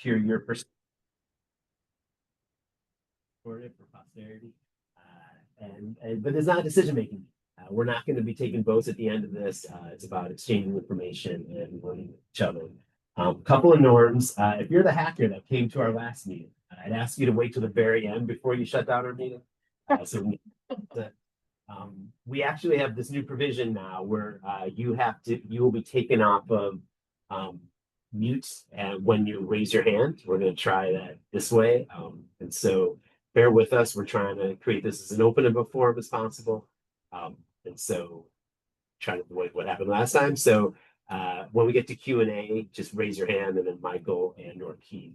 hear your perspective for posterity. But it's not a decision making. We're not going to be taking votes at the end of this. It's about exchanging information and learning with each other. Couple of norms. If you're the hacker that came to our last meeting, I'd ask you to wait till the very end before you shut down our meeting. We actually have this new provision now where you will be taken off of mute and when you raise your hand. We're going to try that this way. And so bear with us. We're trying to create this as an open and forum as possible. And so trying to avoid what happened last time. So when we get to Q&A, just raise your hand, and then Michael and or Keith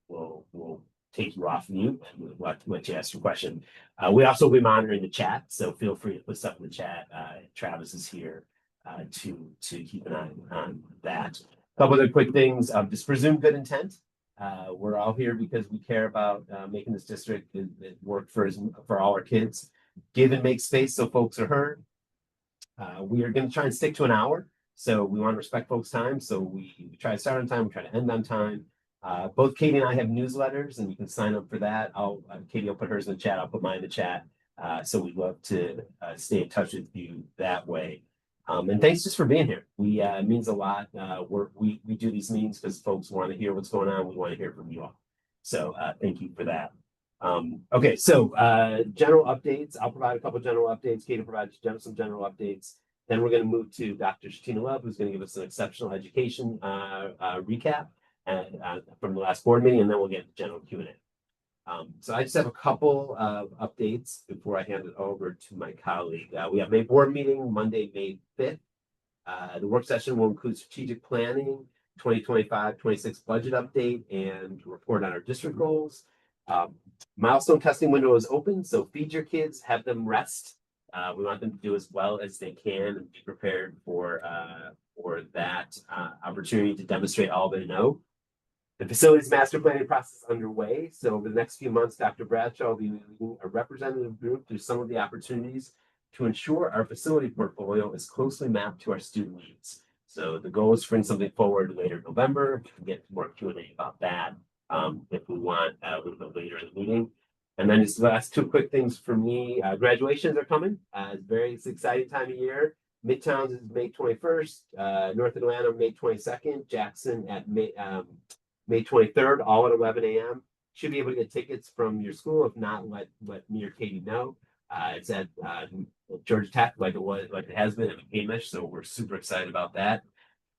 will take you off mute and let you ask your question. We also will be monitoring the chat, so feel free to put stuff in the chat. Travis is here to keep an eye on that. A couple other quick things. Just presume good intent. We're all here because we care about making this district work for all our kids. Give and make space so folks are heard. We are going to try and stick to an hour. So we want to respect folks' time. So we try to start on time, we try to end on time. Both Katie and I have newsletters, and you can sign up for that. Katie will put hers in the chat. I'll put mine in the chat. So we'd love to stay in touch with you that way. And thanks just for being here. It means a lot. We do these meetings because folks want to hear what's going on. We want to hear from you all. So thank you for that. Okay, so general updates. I'll provide a couple general updates. Katie will provide some general updates. Then we're going to move to Dr. Shatina Love, who's going to give us an exceptional education recap from the last board meeting, and then we'll get to general Q&A. So I just have a couple of updates before I hand it over to my colleague. We have a board meeting Monday, May 5th. The work session will include strategic planning, 2025-26 budget update, and report on our district goals. Milestone testing window is open, so feed your kids, have them rest. We want them to do as well as they can and be prepared for that opportunity to demonstrate all they know. The facilities master planning process is underway. So over the next few months, Dr. Bradshaw will be leading a representative group through some of the opportunities to ensure our facility portfolio is closely mapped to our student needs. So the goal is to bring something forward later in November. We can get more Q&A about that if we want a little bit later in the meeting. And then just the last two quick things for me. Graduations are coming. It's an exciting time of year. Midtowns is May 21st, North Atlanta, May 22nd, Jackson at May 23rd, all at 11 a.m. Should be able to get tickets from your school. If not, let me or Katie know. It's at Georgia Tech, like it has been at McCamish, so we're super excited about that.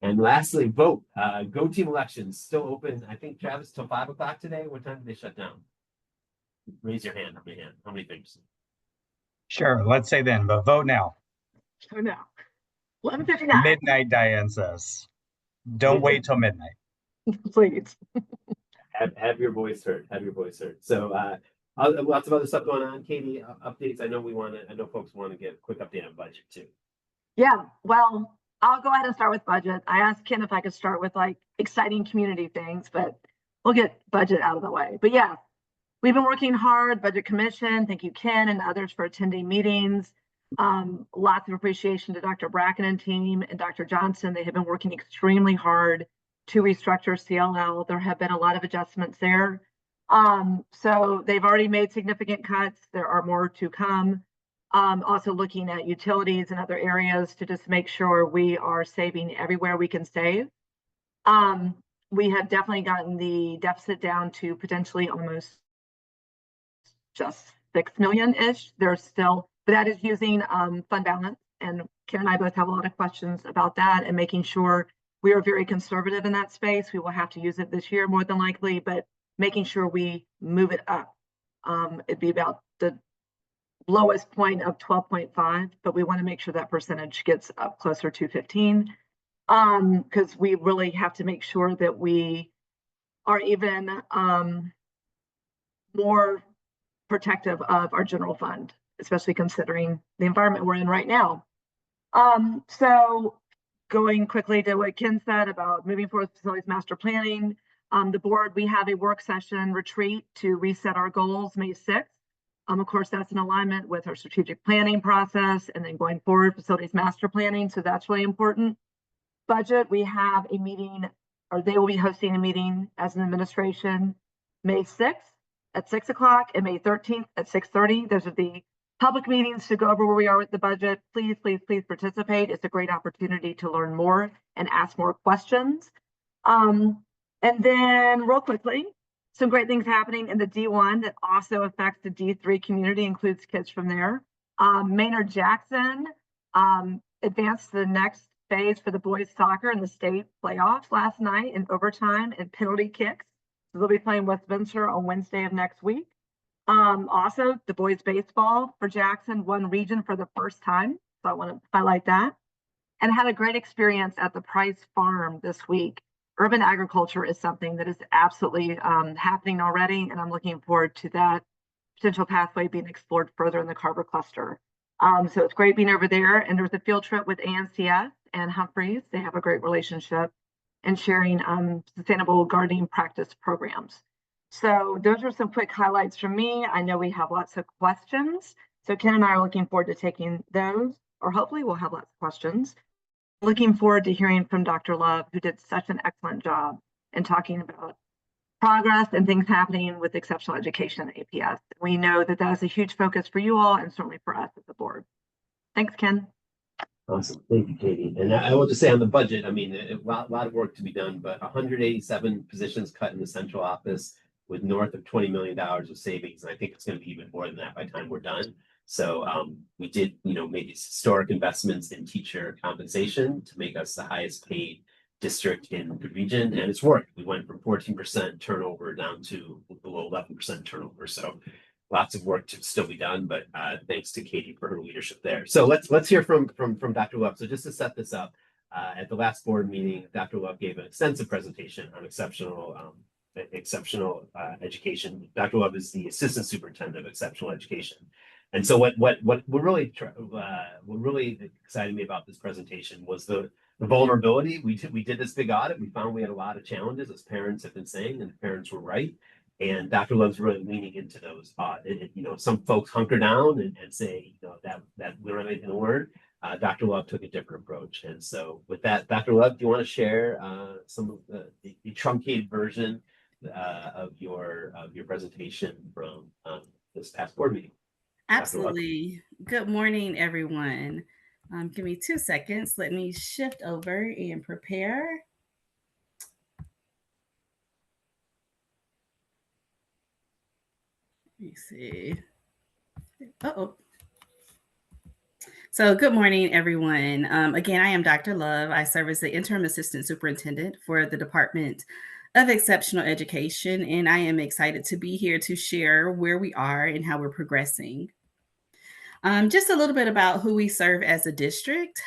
And lastly, vote. Go Team Elections still open. I think, Travis, till 5 o'clock today. What time did they shut down? Raise your hand. How many fingers? Sure. Let's say then, but vote now. Vote now. 11:59. Midnight, Diane says. Don't wait till midnight. Please. Have your voice heard. Have your voice heard. So lots of other stuff going on. Katie, updates. I know folks want to get a quick update on budget too. Yeah, well, I'll go ahead and start with budget. I asked Ken if I could start with like exciting community things, but we'll get budget out of the way. But yeah, we've been working hard, Budget Commission. Thank you, Ken, and others for attending meetings. Lots of appreciation to Dr. Bracken and team and Dr. Johnson. They have been working extremely hard to restructure CLL. There have been a lot of adjustments there. So they've already made significant cuts. There are more to come. Also looking at utilities and other areas to just make sure we are saving everywhere we can save. We have definitely gotten the deficit down to potentially almost just 6 million-ish. There's still, but that is using fund balance. And Ken and I both have a lot of questions about that and making sure we are very conservative in that space. We will have to use it this year more than likely, but making sure we move it up. It'd be about the lowest point of 12.5, but we want to make sure that percentage gets up closer to 15, because we really have to make sure that we are even more protective of our general fund, especially considering the environment we're in right now. So going quickly to what Ken said about moving forward with facilities master planning, the board, we have a work session retreat to reset our goals May 6th. Of course, that's in alignment with our strategic planning process and then going forward facilities master planning. So that's really important. Budget, we have a meeting or they will be hosting a meeting as an administration May 6th at 6 o'clock and May 13th at 6:30. Those are the public meetings to go over where we are with the budget. Please, please, please participate. It's a great opportunity to learn more and ask more questions. And then real quickly, some great things happening in the D1 that also affects the D3 community, includes kids from there. Maynard Jackson advanced to the next phase for the boys soccer in the state playoffs last night in overtime and penalty kicks. So they'll be playing Westminster on Wednesday of next week. Also, the boys baseball for Jackson won region for the first time. So I want to highlight that. And had a great experience at the Price Farm this week. Urban agriculture is something that is absolutely happening already, and I'm looking forward to that potential pathway being explored further in the Carver cluster. So it's great being over there. And there was a field trip with ANCS and Humphreys. They have a great relationship and sharing sustainable gardening practice programs. So those are some quick highlights from me. I know we have lots of questions. So Ken and I are looking forward to taking those, or hopefully we'll have lots of questions. Looking forward to hearing from Dr. Love, who did such an excellent job in talking about progress and things happening with exceptional education at APS. We know that that is a huge focus for you all and certainly for us as a board. Thanks, Ken. Awesome. Thank you, Katie. And I will just say on the budget, I mean, a lot of work to be done, but 187 positions cut in the central office with north of $20 million of savings. And I think it's going to be even more than that by the time we're done. So we did, make these historic investments in teacher compensation to make us the highest paid district in the region, and it's worked. We went from 14% turnover down to below 11% turnover. So lots of work to still be done, but thanks to Katie for her leadership there. So let's hear from Dr. Love. So just to set this up, at the last board meeting, Dr. Love gave an extensive presentation on exceptional education. Dr. Love is the assistant superintendent of exceptional education. And so what really excited me about this presentation was the vulnerability. We did this big audit. We found we had a lot of challenges, as parents have been saying, and the parents were right. And Dr. Love's really leaning into those. Some folks hunker down and say, that we don't have anything to learn. Dr. Love took a different approach. And so with that, Dr. Love, do you want to share some of the truncated version of your presentation from this past board meeting? Absolutely. Good morning, everyone. Give me 2 seconds. Let me shift over and prepare. Let me see. Uh-oh. So good morning, everyone. Again, I am Dr. Love. I serve as the interim assistant superintendent for the Department of Exceptional Education, and I am excited to be here to share where we are and how we're progressing. Just a little bit about who we serve as a district.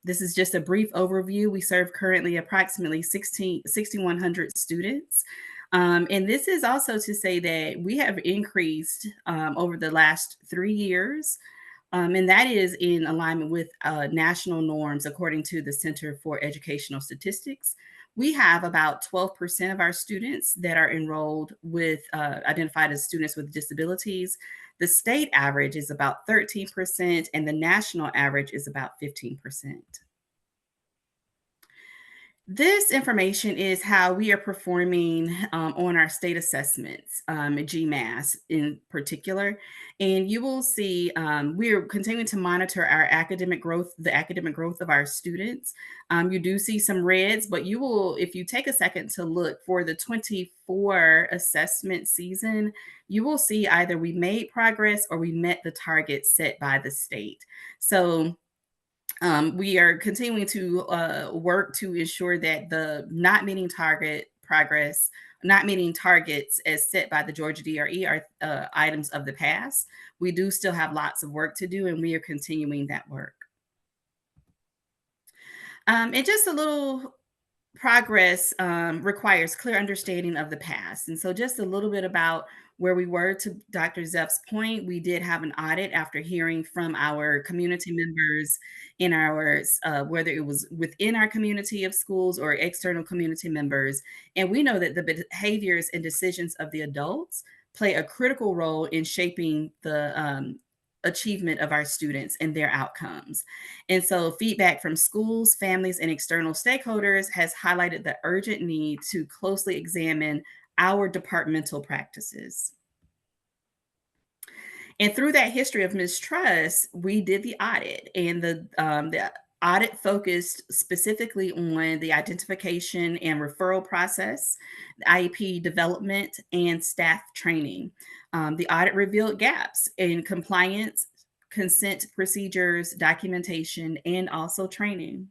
This is just a brief overview. We serve currently approximately 6,100 students. And this is also to say that we have increased over the last 3 years. And that is in alignment with national norms, according to the Center for Educational Statistics. We have about 12% of our students that are enrolled with identified as students with disabilities. The state average is about 13%, and the national average is about 15%. This information is how we are performing on our state assessments, GMAS in particular. And you will see we are continuing to monitor our academic growth, the academic growth of our students. You do see some reds, but you will, if you take a second to look for the 24 assessment season, you will see either we made progress or we met the target set by the state. So we are continuing to work to ensure that the not meeting targets as set by the Georgia DRE are items of the past. We do still have lots of work to do, and we are continuing that work. And just a little progress requires clear understanding of the past. And so just a little bit about where we were. To Dr. Zeff's point, we did have an audit after hearing from our community members in our, whether it was within our community of schools or external community members. And we know that the behaviors and decisions of the adults play a critical role in shaping the achievement of our students and their outcomes. And so feedback from schools, families, and external stakeholders has highlighted the urgent need to closely examine our departmental practices. And through that history of mistrust, we did the audit, and the audit focused specifically on the identification and referral process, the IEP development, and staff training. The audit revealed gaps in compliance, consent procedures, documentation, and also training.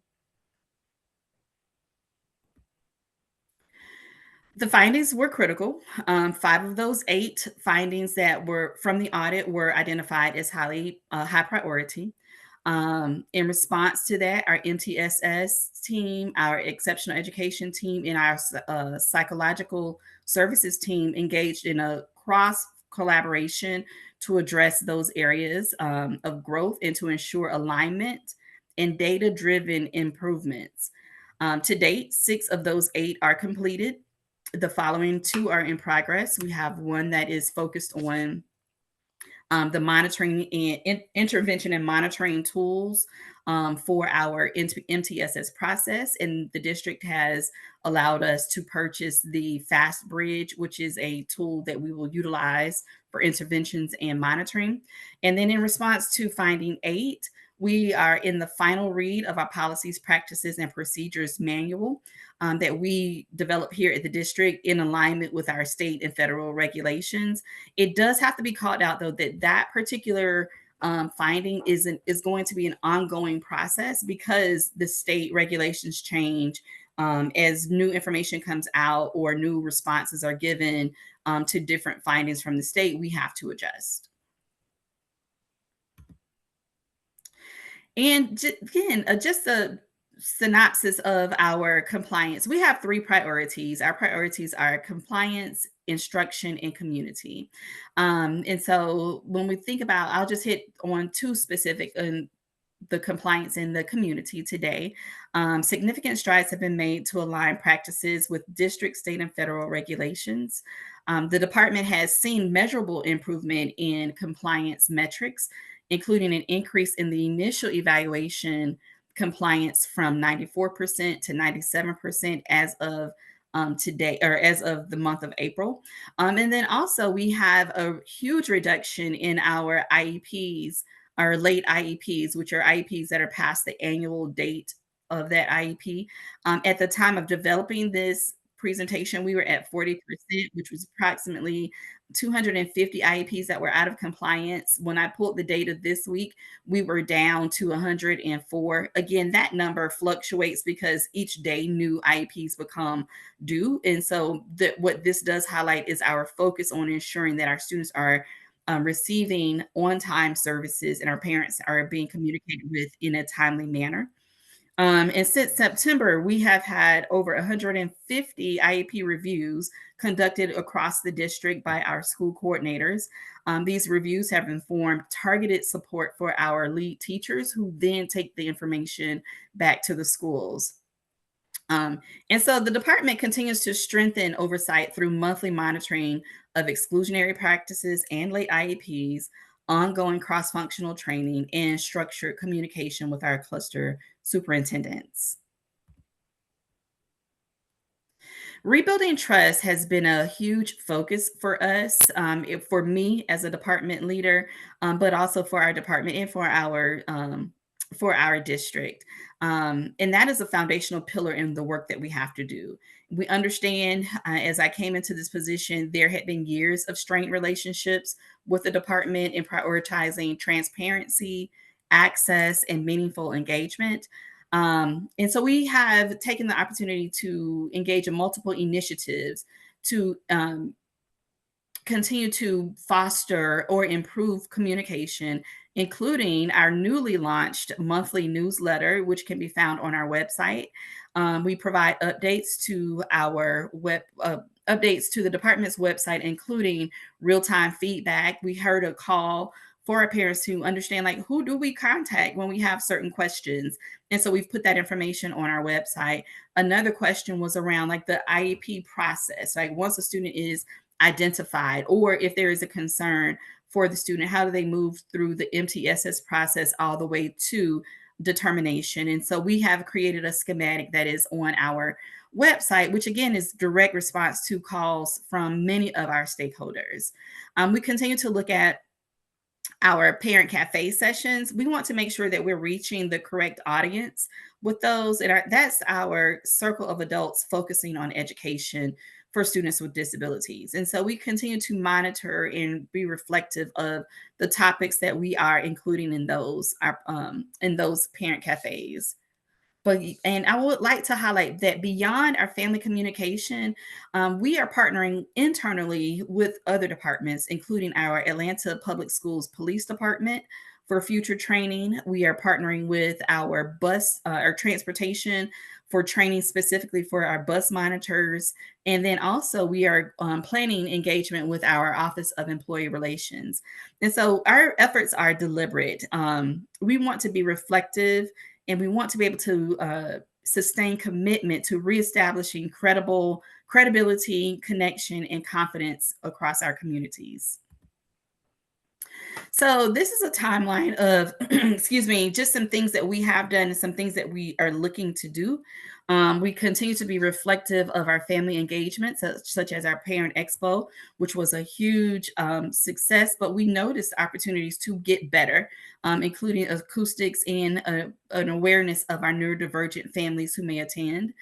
The findings were critical. 5 of those 8 findings that were from the audit were identified as high priority. In response to that, our MTSS team, our exceptional education team, and our psychological services team engaged in a cross collaboration to address those areas of growth and to ensure alignment and data-driven improvements. To date, 6 of those 8 are completed. The following 2 are in progress. We have one that is focused on the monitoring and intervention and monitoring tools for our MTSS process. And the district has allowed us to purchase the Fast Bridge, which is a tool that we will utilize for interventions and monitoring. And then in response to finding 8, we are in the final read of our policies, practices, and procedures manual that we develop here at the district in alignment with our state and federal regulations. It does have to be called out, though, that that particular finding is going to be an ongoing process because the state regulations change as new information comes out or new responses are given to different findings from the state. We have to adjust. And again, just a synopsis of our compliance. We have 3 priorities. Our priorities are compliance, instruction, and community. And so when we think about, I'll just hit on 2 specific the compliance in the community today. Significant strides have been made to align practices with district, state, and federal regulations. The department has seen measurable improvement in compliance metrics, including an increase in the initial evaluation compliance from 94% to 97% as of today, or as of the month of April. And then also we have a huge reduction in our IEPs, our late IEPs, which are IEPs that are past the annual date of that IEP. At the time of developing this presentation, we were at 40%, which was approximately 250 IEPs that were out of compliance. When I pulled the data this week, we were down to 104. Again, that number fluctuates because each day new IEPs become due. And so what this does highlight is our focus on ensuring that our students are receiving on-time services and our parents are being communicated with in a timely manner. And since September, we have had over 150 IEP reviews conducted across the district by our school coordinators. These reviews have informed targeted support for our lead teachers who then take the information back to the schools. And so the department continues to strengthen oversight through monthly monitoring of exclusionary practices and late IEPs, ongoing cross-functional training, and structured communication with our cluster superintendents. Rebuilding trust has been a huge focus for us, for me as a department leader, but also for our department and for our district. And that is a foundational pillar in the work that we have to do. We understand, as I came into this position, there had been years of strained relationships with the department in prioritizing transparency, access, and meaningful engagement. And so we have taken the opportunity to engage in multiple initiatives to continue to foster or improve communication, including our newly launched monthly newsletter, which can be found on our website. We provide updates to our updates to the department's website, including real-time feedback. We heard a call for our parents to understand, like, who do we contact when we have certain questions? And so we've put that information on our website. Another question was around like the IEP process. Like once a student is identified, or if there is a concern for the student, how do they move through the MTSS process all the way to determination? And so we have created a schematic that is on our website, which again is direct response to calls from many of our stakeholders. We continue to look at our parent cafe sessions. We want to make sure that we're reaching the correct audience with those. And that's our circle of adults focusing on education for students with disabilities. And so we continue to monitor and be reflective of the topics that we are including in those parent cafes. And I would like to highlight that beyond our family communication, we are partnering internally with other departments, including our Atlanta Public Schools Police Department for future training. We are partnering with our our transportation for training specifically for our bus monitors. And then also we are planning engagement with our Office of Employee Relations. And so our efforts are deliberate. We want to be reflective, and we want to be able to sustain commitment to reestablishing credibility, connection, and confidence across our communities. So this is a timeline of, excuse me, just some things that we have done and some things that we are looking to do. We continue to be reflective of our family engagements, such as our Parent Expo, which was a huge success, but we noticed opportunities to get better, including acoustics and an awareness of our neurodivergent families who may attend.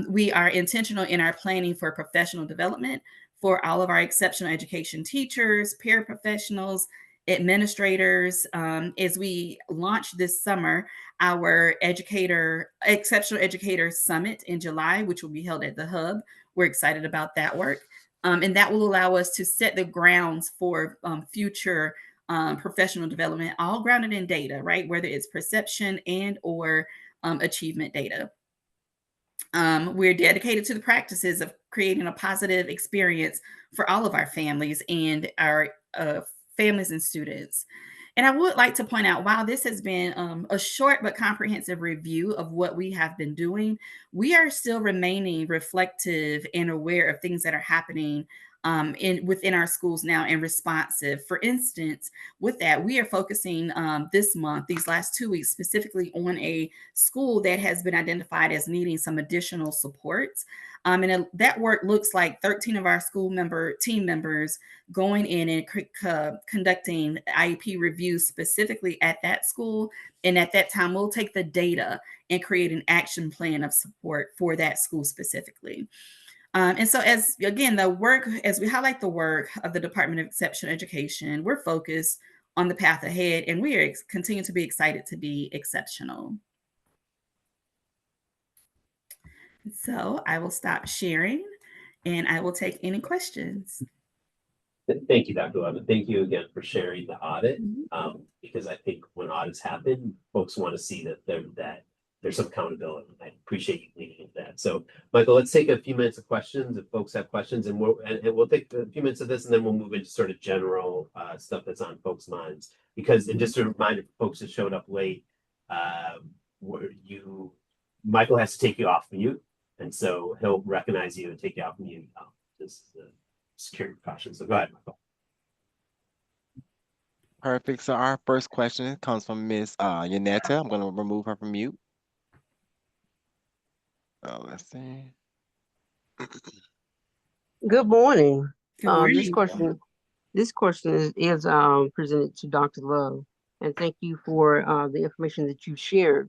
We are intentional in our planning for professional development for all of our exceptional education teachers, paraprofessionals, administrators, as we launch this summer our exceptional educator summit in July, which will be held at the Hub. We're excited about that work. And that will allow us to set the grounds for future professional development, all grounded in data, right? Whether it's perception and or achievement data. We're dedicated to the practices of creating a positive experience for all of our families and our families and students. And I would like to point out, while this has been a short but comprehensive review of what we have been doing, we are still remaining reflective and aware of things that are happening within our schools now and responsive. For instance, with that, we are focusing this month, these last 2 weeks, specifically on a school that has been identified as needing some additional supports. That work looks like 13 of our team members going in and conducting IEP reviews specifically at that school. And at that time, we'll take the data and create an action plan of support for that school specifically. And so as we highlight the work of the Department of Exceptional Education, we're focused on the path ahead, and we are continue to be excited to be exceptional. So I will stop sharing and I will take any questions. Thank you, Dr. Levin. Thank you again for sharing the audit. Because I think when audits happen, folks want to see that there's some accountability. I appreciate you leading into that. So, Michael, let's take a few minutes of questions if folks have questions, and we'll take a few minutes of this, and then we'll move into sort of general stuff that's on folks' minds. And just a reminder for folks that showed up late, Michael has to take you off mute, and so he'll recognize you and take you off mute. This is the security precaution. So go ahead, Michael. Perfect. So our first question comes from Miss Yanetta. I'm going to remove her from mute. Let's see. Good morning. Good morning. This question is presented to Dr. Love, and thank you for the information that you shared.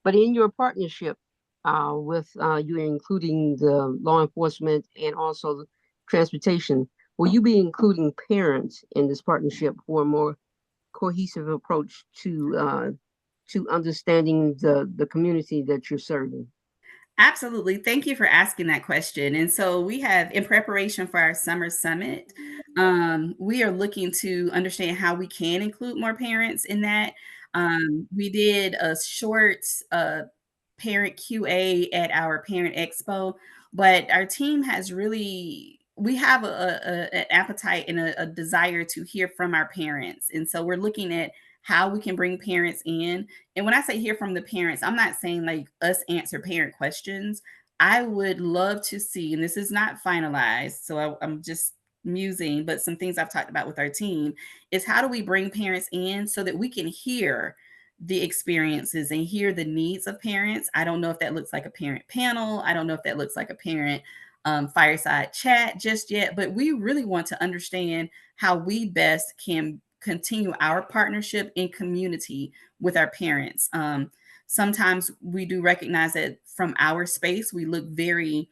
But in your partnership with you including the law enforcement and also the transportation, will you be including parents in this partnership for a more cohesive approach to understanding the community that you're serving? Absolutely. Thank you for asking that question. And so we have, in preparation for our summer summit, we are looking to understand how we can include more parents in that. We did a short parent QA at our Parent Expo, but our team has we have an appetite and a desire to hear from our parents. And so we're looking at how we can bring parents in. And when I say hear from the parents, I'm not saying like us answer parent questions. I would love to see, and this is not finalized, so I'm just musing, but some things I've talked about with our team is how do we bring parents in so that we can hear the experiences and hear the needs of parents. I don't know if that looks like a parent panel. I don't know if that looks like a parent fireside chat just yet, but we really want to understand how we best can continue our partnership in community with our parents. Sometimes we do recognize that from our space, we look very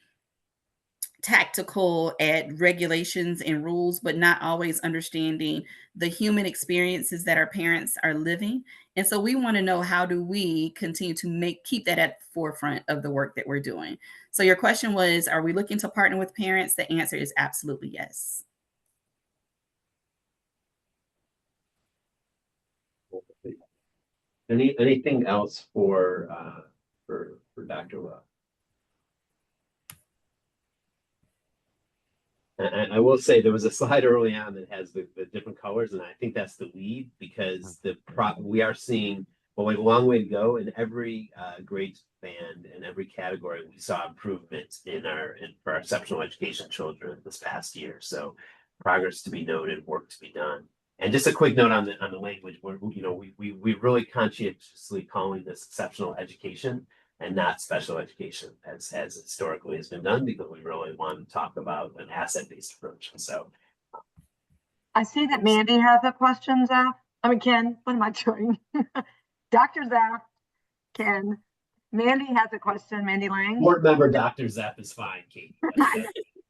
tactical at regulations and rules, but not always understanding the human experiences that our parents are living. And so we want to know, how do we continue to keep that at the forefront of the work that we're doing? So your question was, are we looking to partner with parents? The answer is absolutely yes. Anything else for Dr. Love? And I will say there was a slide early on that has the different colors, and I think that's the lead because we are seeing, well, we have a long way to go in every grade band and every category. We saw improvements for our exceptional education children this past year. So progress to be noted, work to be done. And just a quick note on the language, where we really conscientiously calling this exceptional education and not special education as historically has been done, because we really want to talk about an asset-based approach. So I see that Mandy has a question, Zeff. I mean, Ken, what am I doing? Dr. Zeff, Ken, Mandy has a question, Mandy Lang. board member Dr. Zeff is fine, Katie.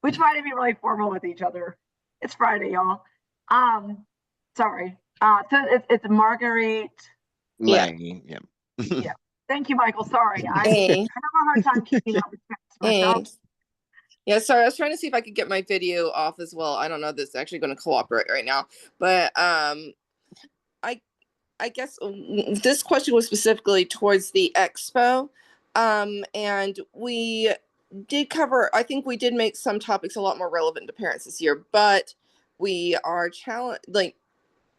We try to be really formal with each other. It's Friday, y'all. Sorry. So it's Marguerite. Lang, yeah. Yeah. Thank you, Michael. Sorry. I Hey. have a hard time keeping up with text Hey. myself. Yeah, sorry, I was trying to see if I could get my video off as well. I don't know if this is actually going to cooperate right now, but I guess this question was specifically towards the expo, and we did cover, I think we did make some topics a lot more relevant to parents this year, but we are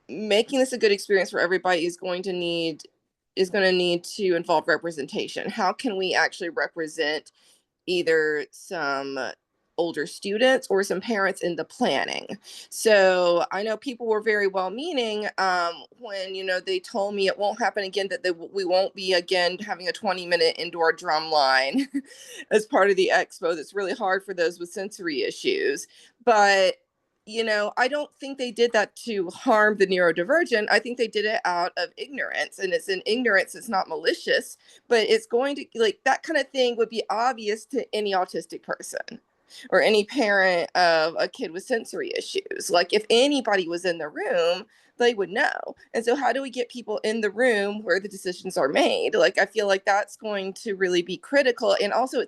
making this a good experience for everybody is going to need to involve representation. How can we actually represent either some older students or some parents in the planning? So I know people were very well meaning when they told me it won't happen again, that we won't be again having a 20-minute indoor drum line as part of the expo. That's really hard for those with sensory issues, but I don't think they did that to harm the neurodivergent. I think they did it out of ignorance, and it's in ignorance. It's not malicious, but it's going to, that kind of thing would be obvious to any autistic person or any parent of a kid with sensory issues. Like, if anybody was in the room, they would know. And so how do we get people in the room where the decisions are made? I feel like that's going to really be critical. And also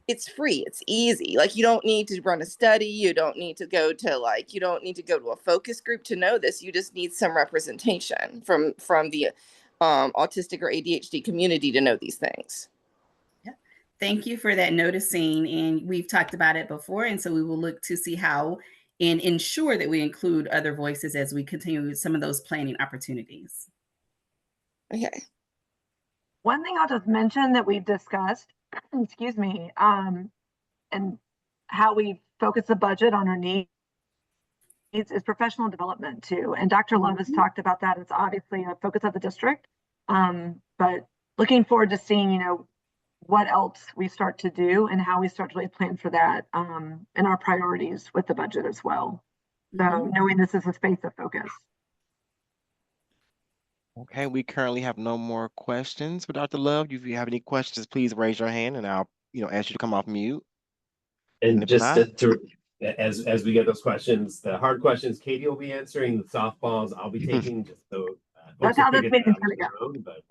it's free, it's easy. You don't need to run a study. You don't need to go to you don't need to go to a focus group to know this. You just need some representation from the autistic or ADHD community to know these things. Yeah. Thank you for that noticing. And we've talked about it before. And so we will look to see how and ensure that we include other voices as we continue some of those planning opportunities. Okay. One thing I'll just mention that we've discussed, excuse me, and how we focus the budget on our needs is professional development too. And Dr. Love has talked about that. It's obviously a focus of the district, but looking forward to seeing, what else we start to do and how we start to really plan for that and our priorities with the budget as well. So knowing this is a space of focus. Okay, we currently have no more questions for Dr. Love. If you have any questions, please raise your hand and I'll ask you to come off mute. And just as we get those questions, the hard questions Katie will be answering, the softballs I'll be taking, just so That's how this meeting's gonna go.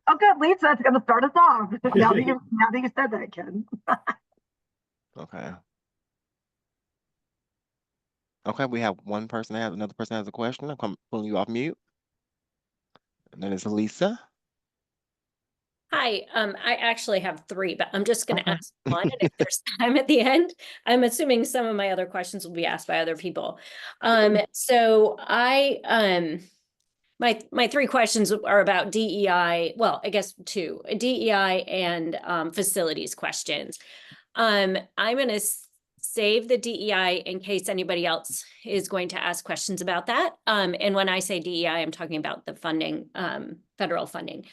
Oh, good, Lisa, it's gonna start us off. now that you said that, Ken. Okay. Okay, we have another person has a question. I'm pulling you off mute. And then it's Lisa. Hi, I actually have three, but I'm just going to ask one. And if there's time at the end, I'm assuming some of my other questions will be asked by other people. So my three questions are about DEI. Well, I guess two, DEI and facilities questions. I'm going to save the DEI in case anybody else is going to ask questions about that. And when I say DEI, I'm talking about the funding, federal funding.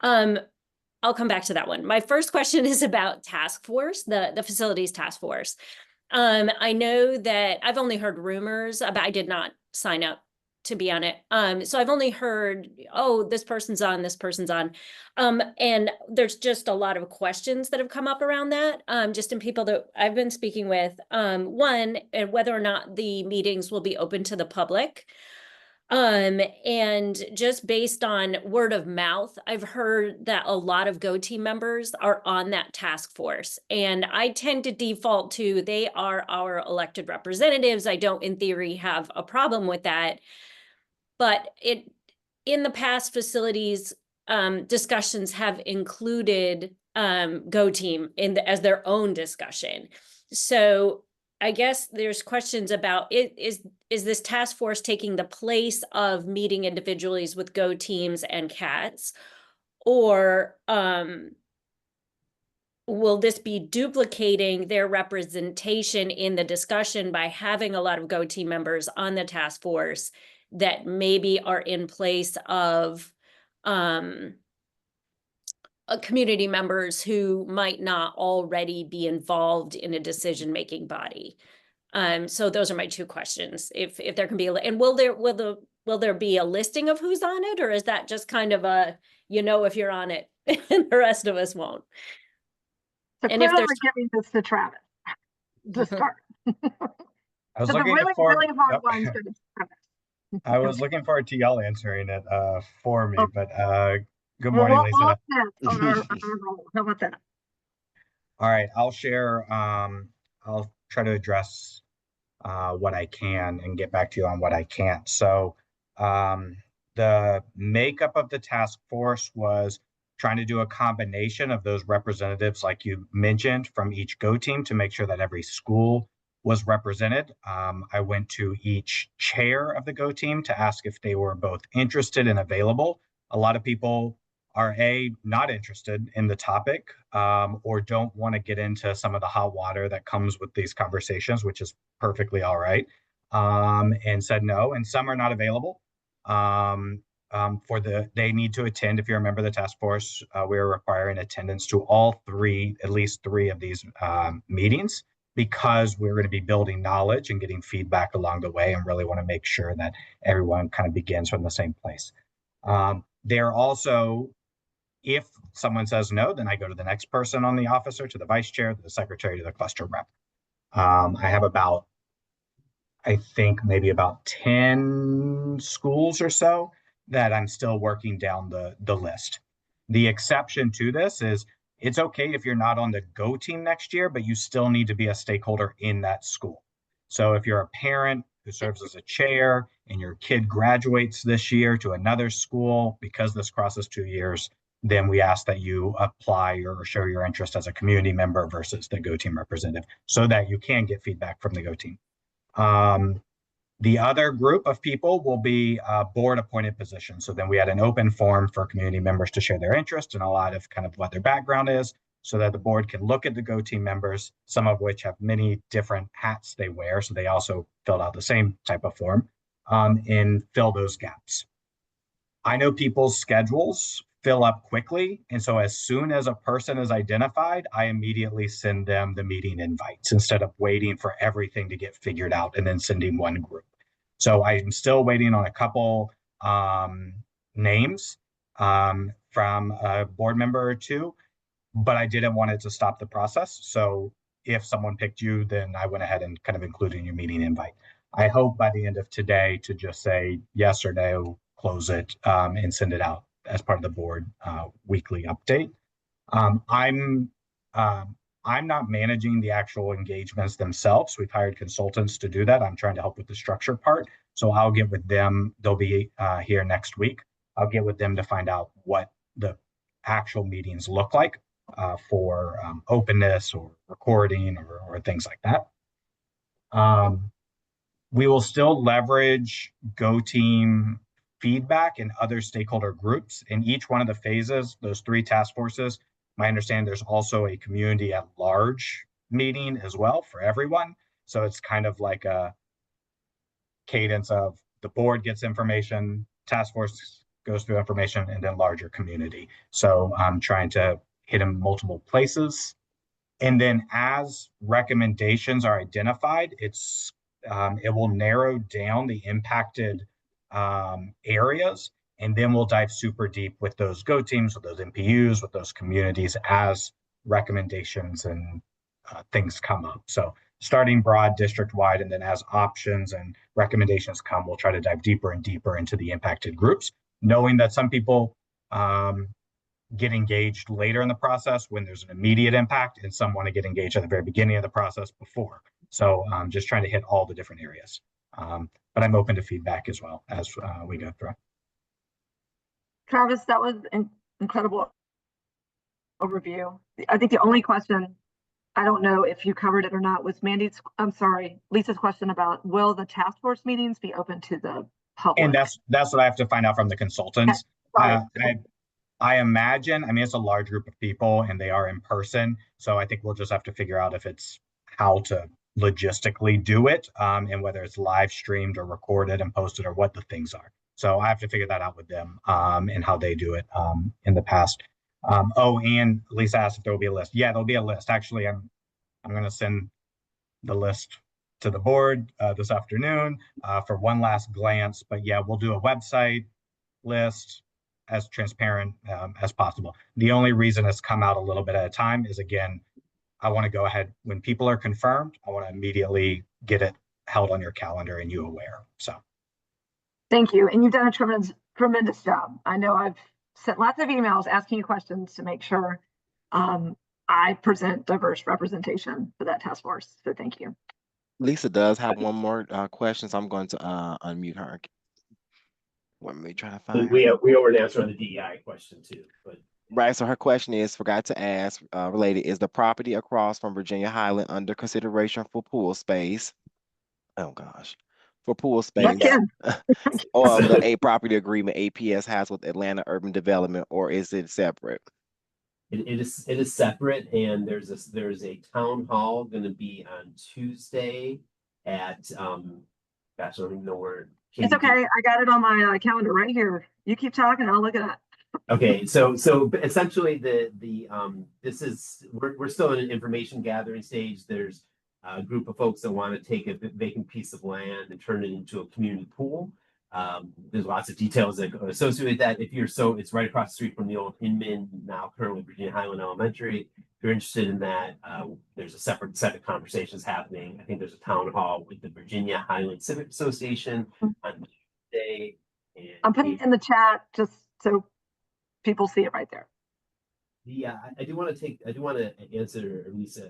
I'll come back to that one. My first question is about task force, the facilities task force. I know that I've only heard rumors about, I did not sign up to be on it. So I've only heard, oh, this person's on, this person's on. And there's just a lot of questions that have come up around that, just in people that I've been speaking with. One, and whether or not the meetings will be open to the public. And just based on word of mouth, I've heard that a lot of Go Team members are on that task force. And I tend to default to they are our elected representatives. I don't, in theory, have a problem with that. But in the past, facilities discussions have included Go Team as their own discussion. So I guess there's questions about is this task force taking the place of meeting individually with Go Teams and CATs, or will this be duplicating their representation in the discussion by having a lot of Go Team members on the task force that maybe are in place of community members who might not already be involved in a decision-making body? So those are my two questions. If there can be, and will there be a listing of who's on it, or is that just kind of a, if you're on it and the rest of us won't? So And if clearly there's we're giving this to Travis to start. I was So the looking really, for, really hard yep. one's going to Travis. I was looking forward to y'all answering it for me, Okay. but good Well, morning, we'll Lisa. on our roll. How about that? All right, I'll share, I'll try to address what I can and get back to you on what I can't. So the makeup of the task force was trying to do a combination of those representatives, like you mentioned, from each Go Team to make sure that every school was represented. I went to each chair of the Go Team to ask if they were both interested and available. A lot of people are not interested in the topic, or don't want to get into some of the hot water that comes with these conversations, which is perfectly all right, and said no. And some are not available. They need to attend. If you're a member of the task force, we are requiring attendance to at least three of these meetings, because we're going to be building knowledge and getting feedback along the way, and really want to make sure that everyone kind of begins from the same place. They're also, if someone says no, then I go to the next person on the officer, to the vice chair, to the secretary, to the cluster rep. I have I think maybe about 10 schools or so that I'm still working down the list. The exception to this is it's okay if you're not on the Go Team next year, but you still need to be a stakeholder in that school. So if you're a parent who serves as a chair and your kid graduates this year to another school, because this crosses 2 years, then we ask that you apply or show your interest as a community member versus the Go Team representative, so that you can get feedback from the Go Team. The other group of people will be board appointed positions. So then we had an open forum for community members to share their interest and a lot of kind of what their background is, so that the board can look at the Go Team members, some of which have many different hats they wear. So they also filled out the same type of form, and fill those gaps. I know people's schedules fill up quickly. And so as soon as a person is identified, I immediately send them the meeting invites instead of waiting for everything to get figured out and then sending one group. So I'm still waiting on a couple names from a board member or two, but I didn't want it to stop the process. So if someone picked you, then I went ahead and kind of included in your meeting invite. I hope by the end of today to just say yes or no, close it, and send it out as part of the board weekly update. I'm not managing the actual engagements themselves. We've hired consultants to do that. I'm trying to help with the structure part. So I'll get with them. They'll be here next week. I'll get with them to find out what the actual meetings look like for openness or recording or things like that. We will still leverage Go Team feedback and other stakeholder groups in each one of the phases, those 3 task forces. My understanding, there's also a community at large meeting as well for everyone. So it's kind of like a cadence of the board gets information, task force goes through information, and then larger community. So I'm trying to hit in multiple places. And then as recommendations are identified, it will narrow down the impacted areas, and then we'll dive super deep with those Go teams, with those MPUs, with those communities as recommendations and things come up. So starting broad district-wide, and then as options and recommendations come, we'll try to dive deeper and deeper into the impacted groups, knowing that some people get engaged later in the process when there's an immediate impact, and some want to get engaged at the very beginning of the process before. So just trying to hit all the different areas. But I'm open to feedback as well as we go through. Travis, that was an incredible overview. I think the only question, I don't know if you covered it or not, was Lisa's question about, will the task force meetings be open to the public? And that's what I have to find out from the consultants. I imagine, it's a large group of people and they are in person. So I think we'll just have to figure out if it's how to logistically do it, and whether it's live streamed or recorded and posted or what the things are. So I have to figure that out with them, and how they do it in the past. And Lisa asked if there will be a list. Yeah, there'll be a list. Actually, I'm going to send the list to the board this afternoon for one last glance. But yeah, we'll do a website list as transparent as possible. The only reason it's come out a little bit at a time is, again, I want to go ahead when people are confirmed. I want to immediately get it held on your calendar and you aware. So thank you. And you've done a tremendous job. I know I've sent lots of emails asking you questions to make sure I present diverse representation for that task force. So thank you. Lisa does have one more question, so I'm going to unmute her. Let me try to find we already answered on the DEI question too, but right. So her question is, forgot to ask, related, is the property across from Virginia Highland under consideration for pool space? Oh gosh, for pool space, or the property agreement APS has with Atlanta Urban Development, or is it separate? It is separate, and there's a town hall going to be on Tuesday at gosh, I don't even know where. It's okay. I got it on my calendar right here. You keep talking, I'll look it up. Okay, so essentially we're still in an information gathering stage. There's a group of folks that want to take a vacant piece of land and turn it into a community pool. There's lots of details that are associated with that. It's right across the street from the old Inman, now currently Virginia Highland Elementary. If you're interested in that, there's a separate set of conversations happening. I think there's a town hall with the Virginia Highland Civic Association on Tuesday. I'm putting it in the chat just so people see it right there. Yeah, I do want to answer, or at least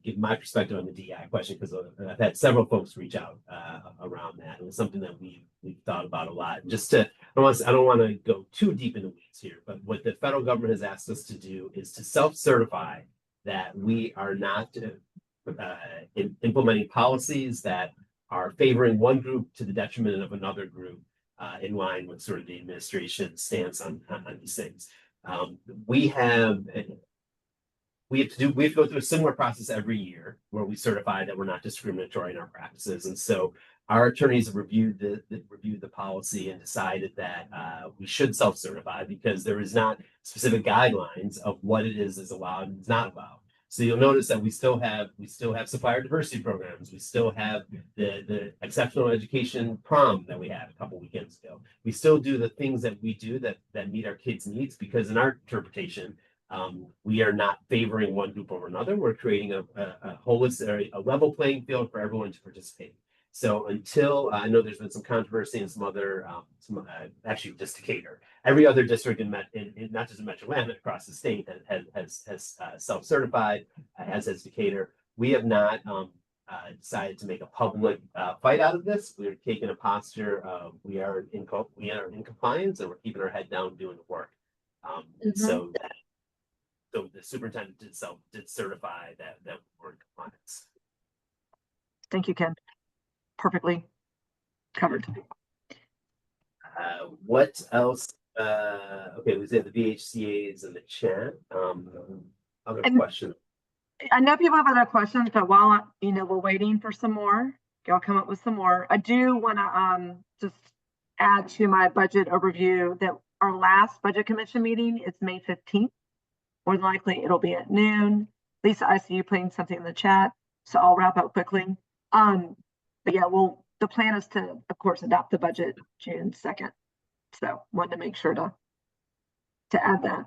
give my perspective on the DEI question, because I've had several folks reach out around that. It was something that we've thought about a lot. I don't want to go too deep in the weeds here, but what the federal government has asked us to do is to self-certify that we are not implementing policies that are favoring one group to the detriment of another group, in line with sort of the administration's stance on these things. We have to go through a similar process every year where we certify that we're not discriminatory in our practices. And so our attorneys have reviewed the policy and decided that we should self-certify, because there is not specific guidelines of what it is allowed and is not allowed. So you'll notice that we still have supplier diversity programs. We still have the exceptional education prom that we had a couple weekends ago. We still do the things that we do that meet our kids' needs, because in our interpretation, we are not favoring one group over another. We're creating a holistic, a level playing field for everyone to participate. So until I know there's been some controversy in some other, actually just Decatur, every other district in not just in Metro Atlanta, across the state has self-certified, as has Decatur. We have not decided to make a public fight out of this. We're taking a posture of we are in compliance, and we're keeping our head down doing the work. So the superintendent did certify that we're in compliance. Thank you, Ken. Perfectly covered. What else? Okay, we said the VHCA's in the chat. Other question. I know people have other questions, but while, we're waiting for some more, y'all come up with some more. I do want to just add to my budget overview that our last budget commission meeting is May 15th. More than likely it'll be at noon. Lisa, I see you putting something in the chat, so I'll wrap up quickly. But yeah, the plan is to, of course, adopt the budget June 2nd. So wanted to make sure to add that.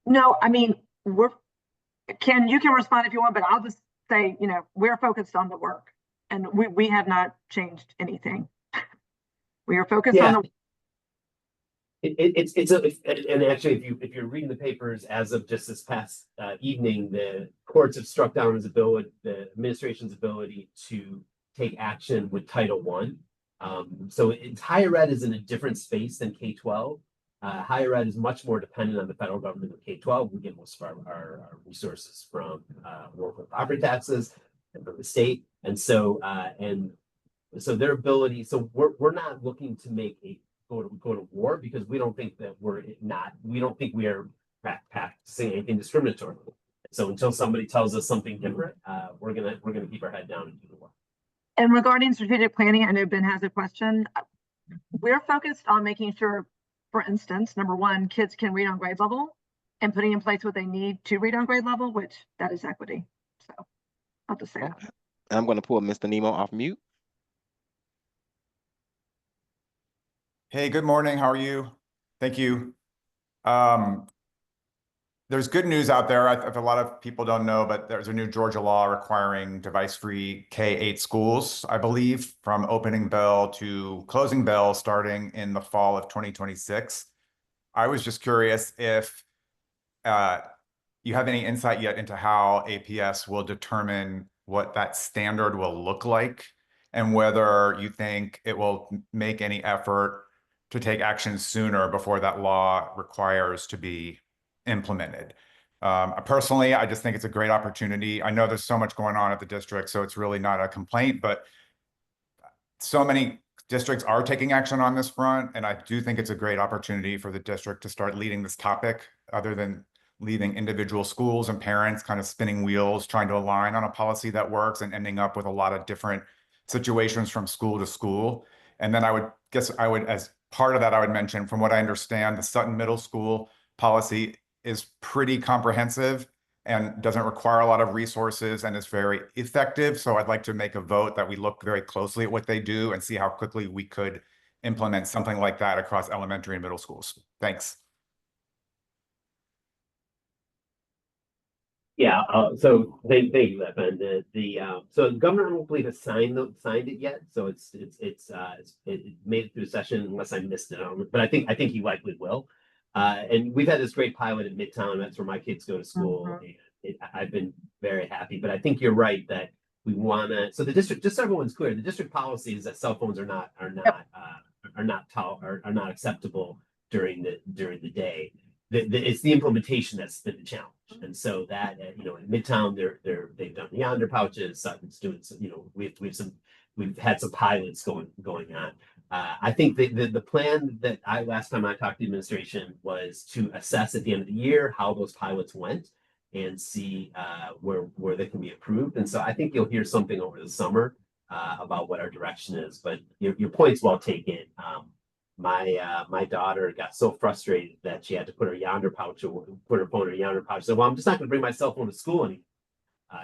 No, I mean, you can respond if you want, but I'll just say, we're focused on the work and we have not changed anything. We are focused on the. And actually, if you're reading the papers as of just this past evening, the courts have struck down the administration's ability to take action with Title I. So higher ed is in a different space than K-12. Higher ed is much more dependent on the federal government than K-12. We get most of our resources from local property taxes and from the state, and so their ability. So we're not looking to make go to war because we don't think that we don't think we are practicing anything discriminatory. So until somebody tells us something different, we're gonna keep our head down and do the work. And regarding strategic planning, I know Ben has a question. We're focused on making sure, for instance, number one, kids can read on grade level and putting in place what they need to read on grade level, which that is equity. So I'll just say that. I'm going to pull Mr. Nemo off mute. Hey, good morning. How are you? Thank you. There's good news out there. A lot of people don't know, but there's a new Georgia law requiring device-free K-8 schools, I believe, from opening bell to closing bell starting in the fall of 2026. I was just curious if you have any insight yet into how APS will determine what that standard will look like and whether you think it will make any effort to take action sooner before that law requires to be implemented. Personally, I just think it's a great opportunity. I know there's so much going on at the district, so it's really not a complaint, but so many districts are taking action on this front, and I do think it's a great opportunity for the district to start leading this topic, other than leaving individual schools and parents kind of spinning wheels, trying to align on a policy that works and ending up with a lot of different situations from school to school. And then I would, as part of that, I would mention, from what I understand, the Sutton Middle School policy is pretty comprehensive and doesn't require a lot of resources and is very effective. So I'd like to make a vote that we look very closely at what they do and see how quickly we could implement something like that across elementary and middle schools. Thanks. Yeah, so thank you, Zeff. And so the governor, I don't believe has signed it yet. So it made it through the session unless I missed it. But I think he likely will. And we've had this great pilot in Midtown. That's where my kids go to school. And I've been very happy. But I think you're right that we want to. So the district, just so everyone's clear, the district policy is that cell phones are not acceptable during the day. It's the implementation that's been the challenge, and so that in Midtown they've done the yonder pouches. Sutton's doing some, we've had some pilots going on. I think the plan that last time I talked to the administration was to assess at the end of the year how those pilots went and see where they can be approved. And so I think you'll hear something over the summer about what our direction is. But your point's well taken. My daughter got so frustrated that she had to put her phone in her yonder pouch. So, well, I'm just not going to bring my cell phone to school anymore.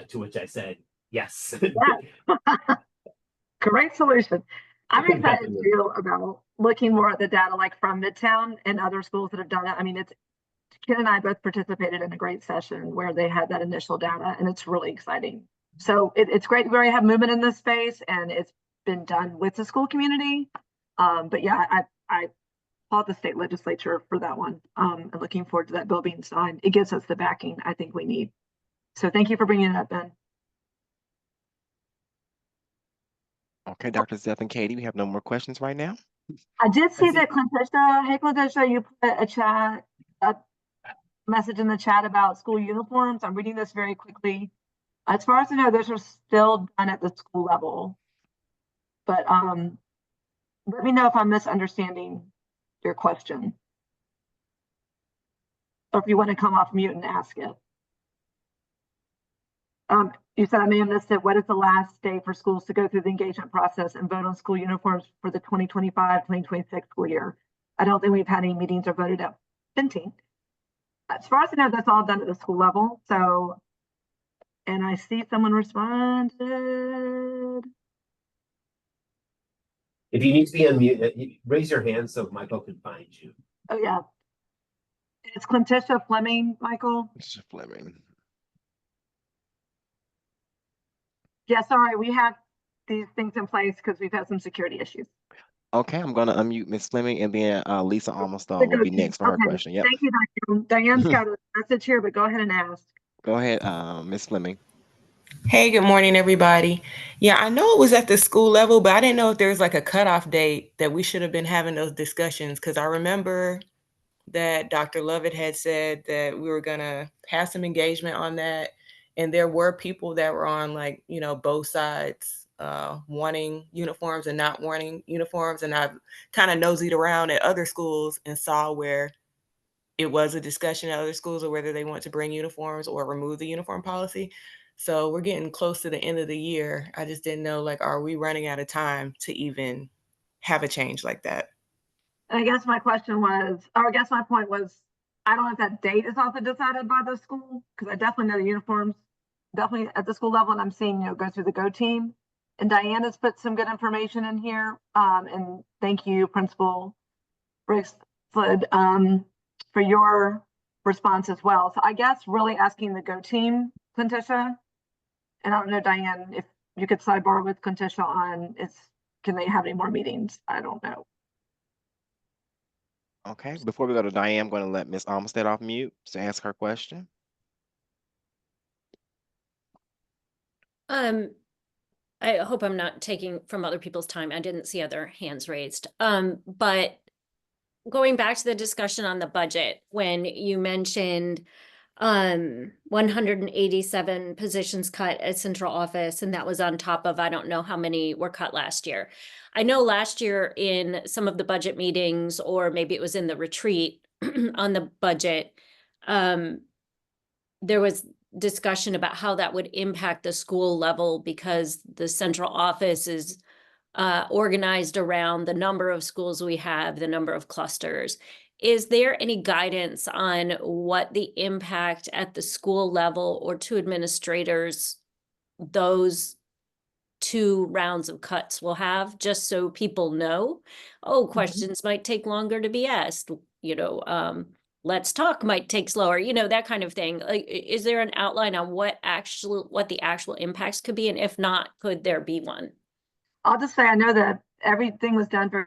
To which I said, yes. Great solution. I'm excited too about looking more at the data, like from Midtown and other schools that have done it. I mean, Ken and I both participated in a great session where they had that initial data, and it's really exciting. So it's great we already have movement in this space, and it's been done with the school community. But yeah, I applaud the state legislature for that one. I'm looking forward to that bill being signed. It gives us the backing I think we need. So thank you for bringing it up, Ben. Okay, Dr. Zeff and Katie, we have no more questions right now. I did see that Clintisha, hey Clintisha, you put a message in the chat about school uniforms. I'm reading this very quickly. As far as I know, those are still done at the school level. But let me know if I'm misunderstanding your question. or if you want to come off mute and ask it. You said I may have missed it. What is the last day for schools to go through the engagement process and vote on school uniforms for the 2025-2026 school year? I don't think we've had any meetings or voted at Finting. As far as I know, that's all done at the school level. So, and I see someone responded. If you need to be unmuted, raise your hand so Michael can find you. Oh yeah. It's Clintisha Fleming, Michael. Mr. Fleming. Yeah, sorry, we have these things in place because we've had some security issues. Okay, I'm gonna unmute Ms. Fleming, and then Lisa Almstone will be next for her question. Yep. Thank you, Diane. Diane's got a message here, but go ahead and ask. Go ahead, Ms. Fleming. Hey, good morning, everybody. Yeah, I know it was at the school level, but I didn't know if there was like a cutoff date that we should have been having those discussions, because I remember that Dr. Lovett had said that we were gonna have some engagement on that. And there were people that were on, like, you know, both sides, wanting uniforms and not wanting uniforms. And I've kind of nosed around at other schools and saw where it was a discussion at other schools of whether they want to bring uniforms or remove the uniform policy. So we're getting close to the end of the year. I just didn't know, like, are we running out of time to even have a change like that? I guess my question was, or I guess my point was, I don't know if that date is also decided by the school, because I definitely know the uniforms, definitely at the school level, and I'm seeing, you know, go through the GO team. And Diana's put some good information in here. And thank you, Principal Briggs, for your response as well. So I guess really asking the GO team, Clintisha, and I don't know, Diane, if you could sidebar with Clintisha on can they have any more meetings? I don't know. Okay, before we go to Diane, I'm going to let Ms. Olmsted off mute to ask her question. I hope I'm not taking from other people's time. I didn't see other hands raised. But going back to the discussion on the budget, when you mentioned 187 positions cut at central office, and that was on top of, I don't know how many were cut last year. I know last year in some of the budget meetings, or maybe it was in the retreat on the budget, there was discussion about how that would impact the school level, because the central office is organized around the number of schools we have, the number of clusters. Is there any guidance on what the impact at the school level or to administrators those two rounds of cuts will have, just so people know? Oh, questions might take longer to be asked, you know, let's talk might take slower, you know, that kind of thing. Like, is there an outline on what the actual impacts could be? And if not, could there be one? I'll just say, I know that everything was done very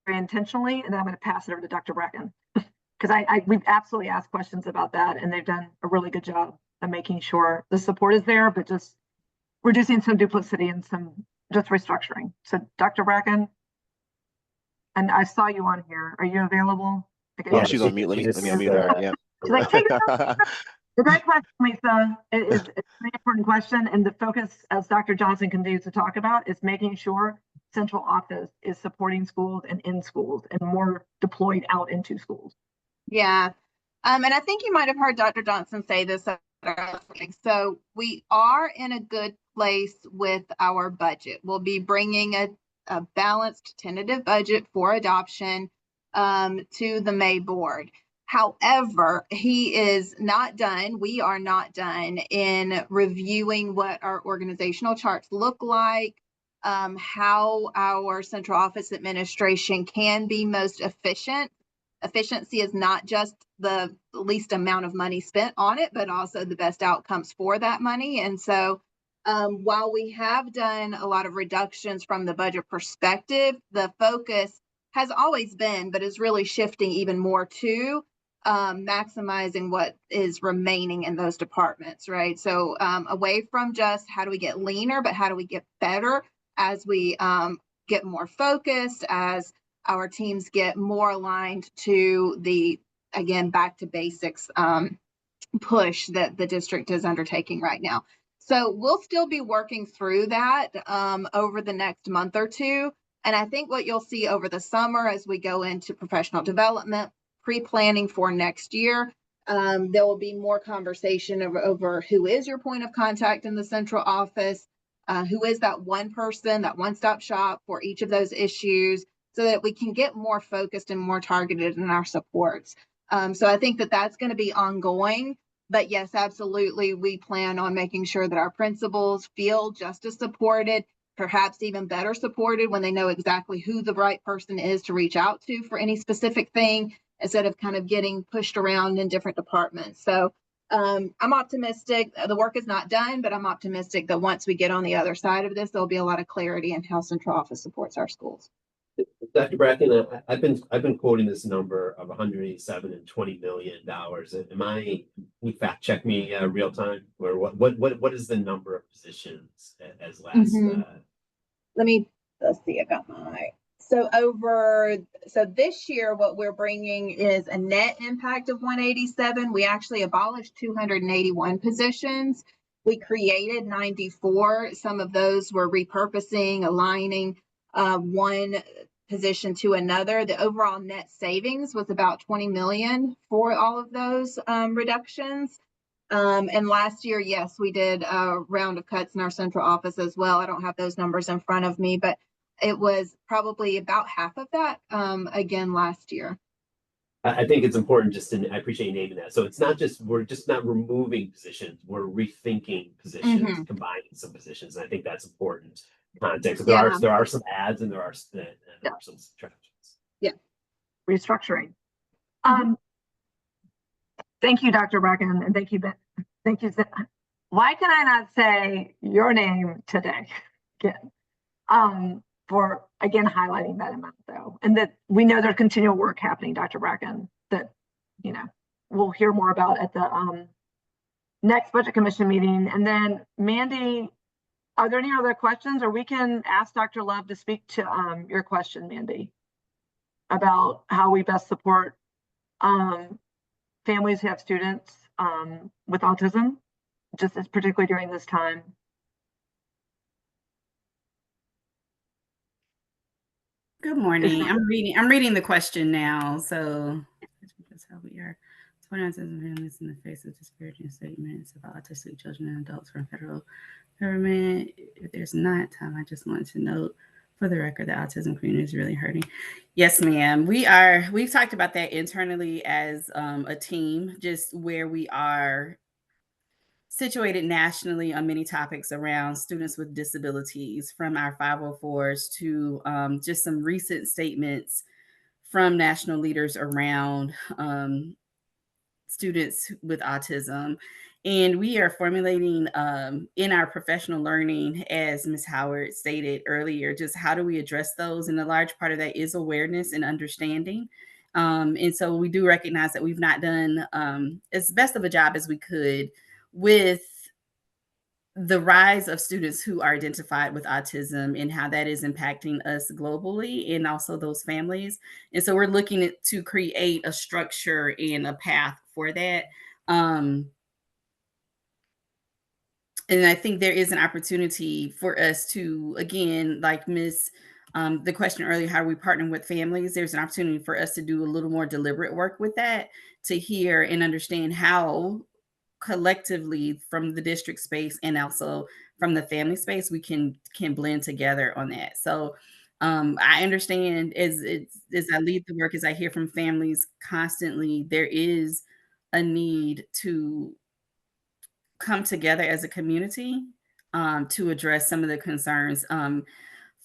intentionally, and then I'm going to pass it over to Dr. Bracken, because we've absolutely asked questions about that, and they've done a really good job of making sure the support is there, but just reducing some duplicity and some just restructuring. So Dr. Bracken, and I saw you on here. Are you available? Oh, she's on mute. Let me unmute her. Yeah. She's like, take it up. The great question, Lisa, is a very important question, and the focus, as Dr. Johnson continues to talk about, is making sure central office is supporting schools and in schools and more deployed out into schools. Yeah, and I think you might have heard Dr. Johnson say this. So we are in a good place with our budget. We'll be bringing a balanced tentative budget for adoption to the May board. However, he is not done. We are not done in reviewing what our organizational charts look like, how our central office administration can be most efficient. Efficiency is not just the least amount of money spent on it, but also the best outcomes for that money. And so while we have done a lot of reductions from the budget perspective, the focus has always been, but is really shifting even more to maximizing what is remaining in those departments, right? So away from just how do we get leaner, but how do we get better as we get more focused, as our teams get more aligned to the, again, back to basics push that the district is undertaking right now. So we'll still be working through that over the next month or two. And I think what you'll see over the summer as we go into professional development pre-planning for next year. There will be more conversation over who is your point of contact in the central office, who is that one person, that one-stop shop for each of those issues, so that we can get more focused and more targeted in our supports. So I think that that's going to be ongoing. But yes, absolutely, we plan on making sure that our principals feel just as supported, perhaps even better supported when they know exactly who the right person is to reach out to for any specific thing, instead of kind of getting pushed around in different departments. So I'm optimistic. The work is not done, but I'm optimistic that once we get on the other side of this, there'll be a lot of clarity in how central office supports our schools. Dr. Bracken, I've been quoting this number of 187 and $20 million. Can you fact check me real time? Or what is the number of positions as last? Let's see, I got my, so this year, what we're bringing is a net impact of 187. We actually abolished 281 positions. We created 94. Some of those were repurposing, aligning one position to another. The overall net savings was about 20 million for all of those reductions. And last year, yes, we did a round of cuts in our central office as well. I don't have those numbers in front of me, but it was probably about half of that again last year. I think it's important I appreciate you naming that. So it's not just, we're just not removing positions, we're rethinking positions, combining some positions. And I think that's important context. There are some adds and there are some subtractions. Yeah. Restructuring. Thank you, Dr. Bracken, and thank you, Zeff. Why can I not say your name today again? For again highlighting that amount, though, and that we know there's continual work happening, Dr. Bracken, that we'll hear more about at the next budget commission meeting. And then Mandy, are there any other questions, or we can ask Dr. Love to speak to your question, Mandy, about how we best support families who have students with autism, just as particularly during this time. Good morning. I'm reading the question now. So that's how we are. 29 families in the face of disparaging statements about autistic children and adults from federal government. If there's not time, I just wanted to note for the record, the autism community is really hurting. Yes, ma'am. We've talked about that internally as a team, just where we are situated nationally on many topics around students with disabilities, from our 504s to just some recent statements from national leaders around students with autism. And we are formulating in our professional learning, as Ms. Howard stated earlier, just how do we address those? And a large part of that is awareness and understanding. And so we do recognize that we've not done as best of a job as we could with the rise of students who are identified with autism and how that is impacting us globally and also those families. And so we're looking to create a structure and a path for that. And I think there is an opportunity for us to, again, like the question earlier, how are we partnering with families? There's an opportunity for us to do a little more deliberate work with that, to hear and understand how collectively from the district space and also from the family space, we can blend together on that. So I understand as I lead the work, as I hear from families constantly, there is a need to come together as a community to address some of the concerns.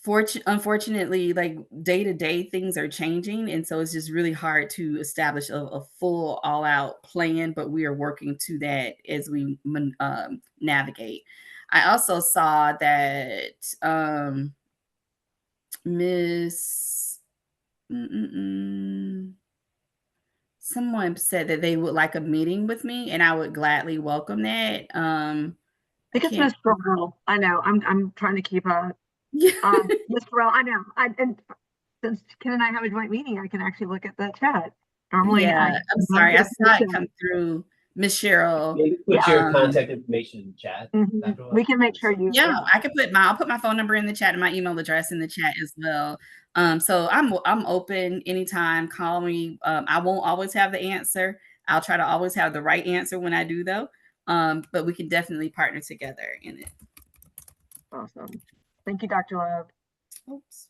Unfortunately, like day-to-day things are changing. And so it's just really hard to establish a full all-out plan, but we are working to that as we navigate. I also saw that someone said that they would like a meeting with me, and I would gladly welcome that. I think it's Ms. Burrell. I know. I'm trying to keep a Ms. Burrell. I know. And since Ken and I have a joint meeting, I can actually look at the chat. Normally, I'm sorry. I saw it come through Miss Cheryl. Maybe put your contact information in the chat. We can make sure you. Yeah, I can I'll put my phone number in the chat and my email address in the chat as well. So I'm open anytime. Call me. I won't always have the answer. I'll try to always have the right answer when I do, though. But we can definitely partner together in it. Awesome. Thank you, Dr. Love. Oops.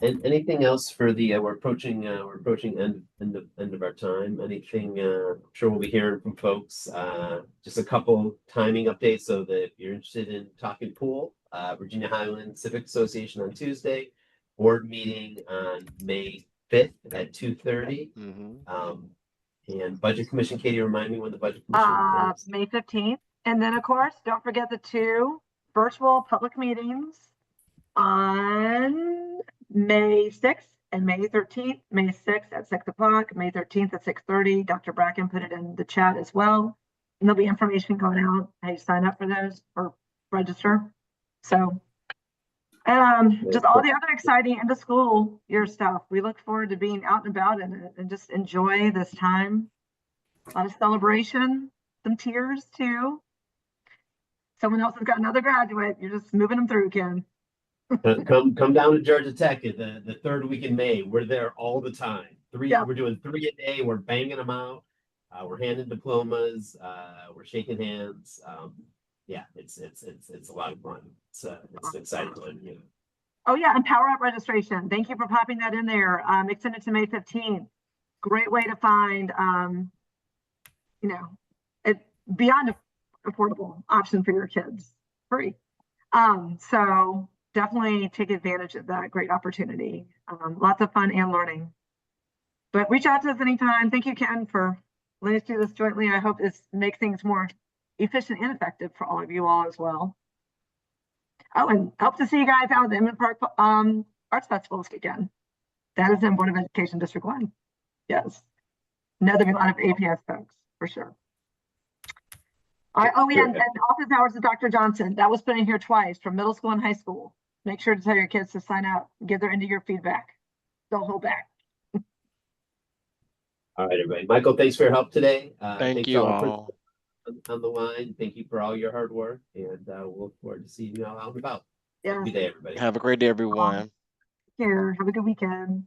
And anything else for the we're approaching end of our time. Anything I'm sure we'll be hearing from folks. Just a couple timing updates so that if you're interested in talking pool, Virginia Highland Civic Association on Tuesday, board meeting on May 5th at 2:30. And budget commission, Katie, remind me when the budget commission is. May 15th. And then of course, don't forget the 2 virtual public meetings on May 6th and May 13th. May 6th at 6 o'clock, May 13th at 6:30. Dr. Bracken put it in the chat as well. And there'll be information going out how you sign up for those or register. So just all the other exciting end of school year stuff. We look forward to being out and about and just enjoy this time. A lot of celebration, some tears too. Someone else has got another graduate. You're just moving them through, Ken. Come down to Georgia Tech at the third week in May. We're there all the time. We're doing 3 a day. We're banging them out. We're handing diplomas. We're shaking hands. Yeah, it's a lot of fun. It's an exciting time. Yeah. Oh yeah, and Power Up registration. Thank you for popping that in there. Extended to May 15th. Great way to find it beyond affordable option for your kids. Free. So definitely take advantage of that great opportunity. Lots of fun and learning. But reach out to us anytime. Thank you, Ken, for letting us do this jointly. I hope this makes things more efficient and effective for all of you all as well. Oh, and hope to see you guys out at the Emmett Park Arts Festival this weekend. That is in Board of Education District 1. Yes. Know there'll be a lot of APS folks for sure. All right. Oh, yeah, and office hours of Dr. Johnson. That was put in here twice from middle school and high school. Make sure to tell your kids to sign up, give their end of year feedback. Don't hold back. All right, everybody. Michael, thanks for your help today. Thank you all. On the line. Thank you for all your hard work, and we'll look forward to seeing you all out and about. Yeah. Good day, everybody. Have a great day, everyone. Here. Have a good weekend.